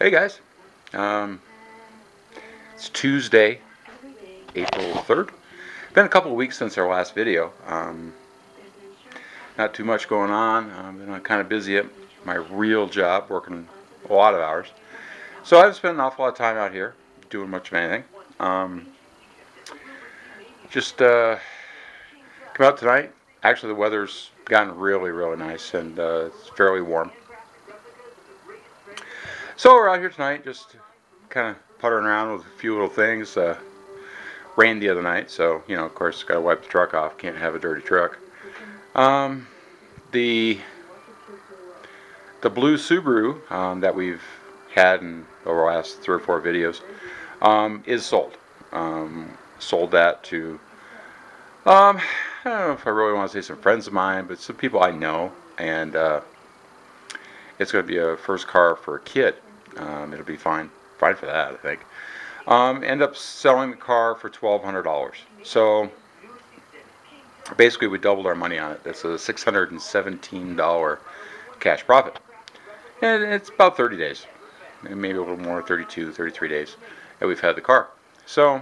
Hey guys, it's Tuesday, April 3rd. Been a couple of weeks since our last video. Not too much going on. Been kind of busy at my real job, working a lot of hours. So I've spent an awful lot of time out here doing much of anything. Just come out tonight. Actually, the weather's gotten really nice, and it's fairly warm. So we're out here tonight, just kind of puttering around with a few little things. Rained the other night, so you know, of course, got to wipe the truck off. Can't have a dirty truck. The blue Subaru that we've had in over the last 3 or 4 videos is sold. Sold that to I don't know if I really want to say some friends of mine, but some people I know, and it's going to be a first car for a kid. It'll be fine for that, I think. End up selling the car for $1,200. So basically, we doubled our money on it. That's a $617 cash profit, and it's about 30 days, maybe a little more, 32, 33 days that we've had the car. So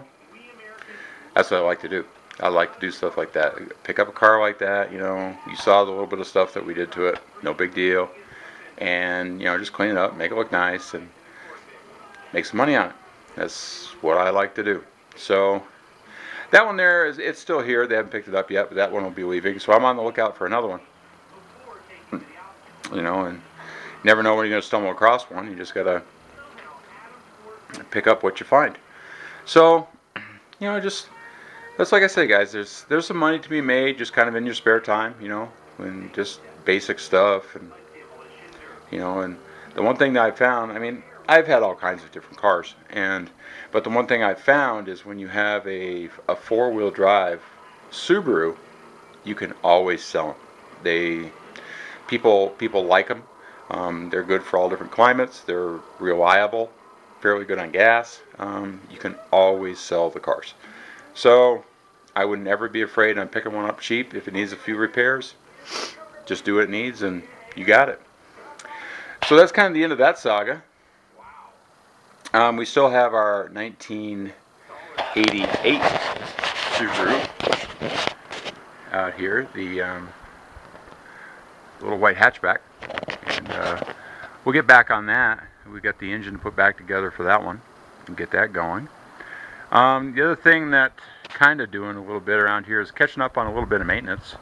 that's what I like to do. I like to do stuff like that. Pick up a car like that. You know, you saw the little bit of stuff that we did to it. No big deal. And you know, just clean it up, make it look nice, and make some money on it. That's what I like to do. So that one there it's still here. They haven't picked it up yet, but that one will be leaving. So I'm on the lookout for another one. You know, and you never know when you're going to stumble across one. You just gotta pick up what you find. So you know, just that's like I say, guys. There's some money to be made, just kind of in your spare time. You know, and just basic stuff, and you know, and the one thing that I found, I mean, I've had all kinds of different cars, but the one thing I've found is when you have a 4-wheel drive Subaru, you can always sell them. People like them. They're good for all different climates. They're reliable, fairly good on gas. You can always sell the cars. So I would never be afraid on picking one up cheap. If it needs a few repairs, just do what it needs, and you got it. So that's kind of the end of that saga. We still have our 1988 Subaru out here, the little white hatchback, and we'll get back on that. We got the engine put back together for that one and get that going. The other thing that kind of doing a little bit around here is catching up on a little bit of maintenance.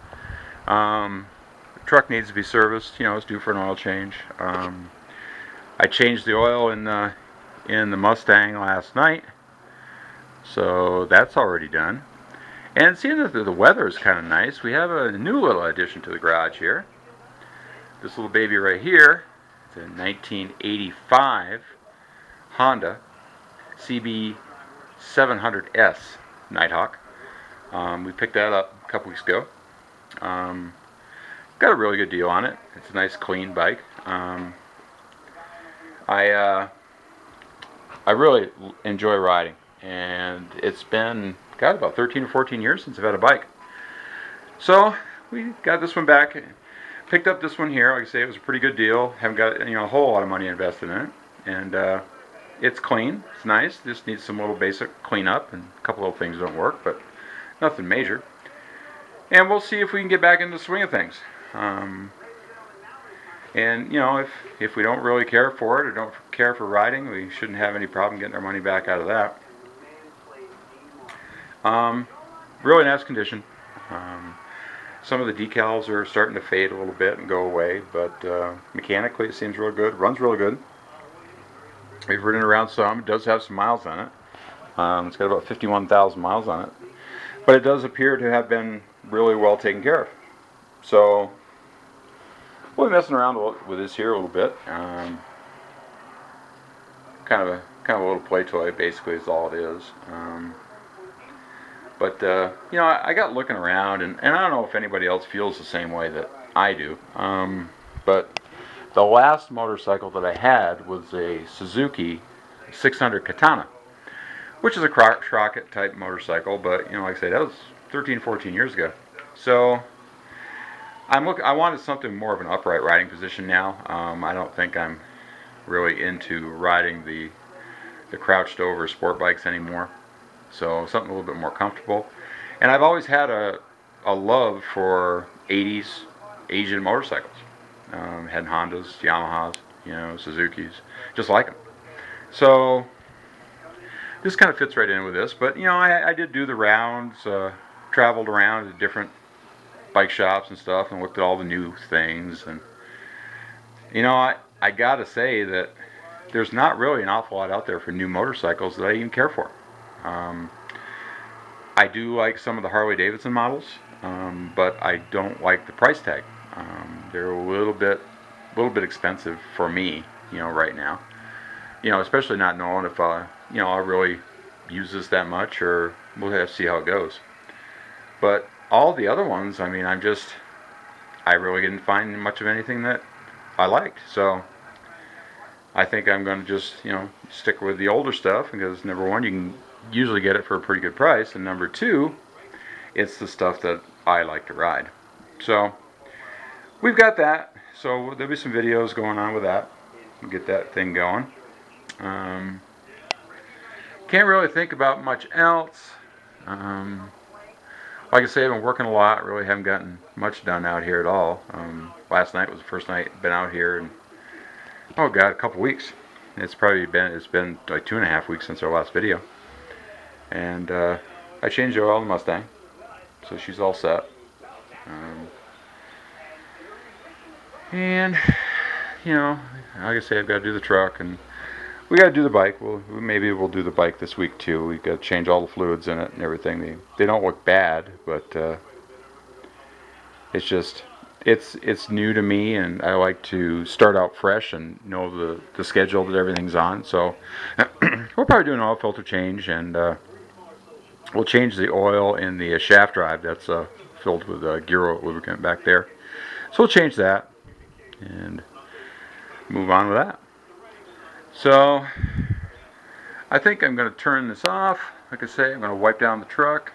The truck needs to be serviced. You know, it's due for an oil change. I changed the oil in the Mustang last night, so that's already done. And seeing that the weather is kind of nice, we have a new little addition to the garage here. This little baby right here, it's a 1985 Honda cb700S Nighthawk. We picked that up a couple weeks ago. Got a really good deal on it. It's a nice clean bike. I really enjoy riding, and it's been about 13 or 14 years since I've had a bike. So we got this one back, picked up this one here. Like I say, it was a pretty good deal. Haven't got a whole lot of money invested in it, and it's clean. It's nice. Just needs some little basic cleanup, and a couple of things don't work, but nothing major. And we'll see if we can get back into the swing of things. And you know, if we don't really care for it or don't care for riding, we shouldn't have any problem getting our money back out of that. Really nice condition. Some of the decals are starting to fade a little bit and go away, but mechanically it seems real good. Runs really good. We've ridden around some. It does have some miles on it. It's got about 51,000 miles on it, but it does appear to have been really well taken care of. So we'll be messing around with this here a little bit. Kind of a little play toy, basically, is all it is. But you know, I got looking around, and I don't know if anybody else feels the same way that I do. But the last motorcycle that I had was a Suzuki 600 Katana, which is a Crockett type motorcycle. But you know, like I say, that was 13, 14 years ago. So I wanted something more of an upright riding position now. I don't think I'm really into riding the crouched over sport bikes anymore. So something a little bit more comfortable. And I've always had a love for 80s Asian motorcycles. Had Hondas, Yamahas, you know, Suzukis, just like them. So this kind of fits right in with this. But you know, I did do the rounds, traveled around to different bike shops and stuff, and looked at all the new things. And you know, I gotta say that there's not really an awful lot out there for new motorcycles that I even care for. I do like some of the Harley Davidson models, but I don't like the price tag. They're a little bit expensive for me, you know, right now. You know, especially not knowing if you know, I'll really use this that much, or we'll have to see how it goes. But all the other ones, I mean, I really didn't find much of anything that I liked. So I think I'm going to just, you know, stick with the older stuff, because number one, you can usually get it for a pretty good price, and number two, it's the stuff that I like to ride. So we've got that. So there'll be some videos going on with that. We'll get that thing going. Can't really think about much else. Like I say, I've been working a lot. Really haven't gotten much done out here at all. Last night was the first night I've been out here in, oh god, a couple weeks. It's been like 2.5 weeks since our last video. And I changed the oil on the Mustang, so she's all set. And you know, like I say, I've got to do the truck, and we got to do the bike. Maybe we'll do the bike this week too. We've got to change all the fluids in it and everything. They don't look bad, but it's just it's new to me, and I like to start out fresh and know the schedule that everything's on. So we'll probably do an oil filter change, and we'll change the oil in the shaft drive that's filled with gear oil lubricant back there. So we'll change that and move on with that. So I think I'm going to turn this off. Like I say, I'm going to wipe down the truck.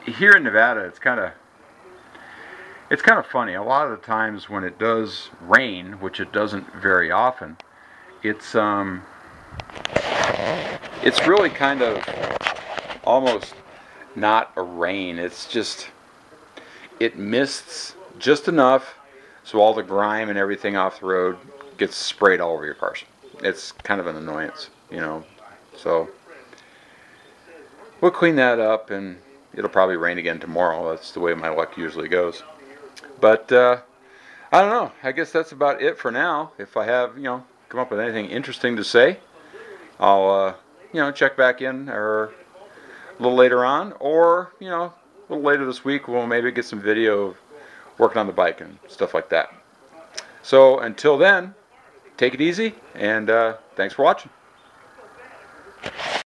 Here in Nevada, it's kind of funny. A lot of the times when it does rain, which it doesn't very often, it's really kind of almost not a rain. It's just, it mists just enough so all the grime and everything off the road gets sprayed all over your cars. It's kind of an annoyance, you know. So we'll clean that up, and it'll probably rain again tomorrow. That's the way my luck usually goes. But I don't know. I guess that's about it for now. If I have, you know, come up with anything interesting to say, I'll you know, check back in or a little later on, or you know, a little later this week we'll maybe get some video of working on the bike and stuff like that. So until then, take it easy, and thanks for watching.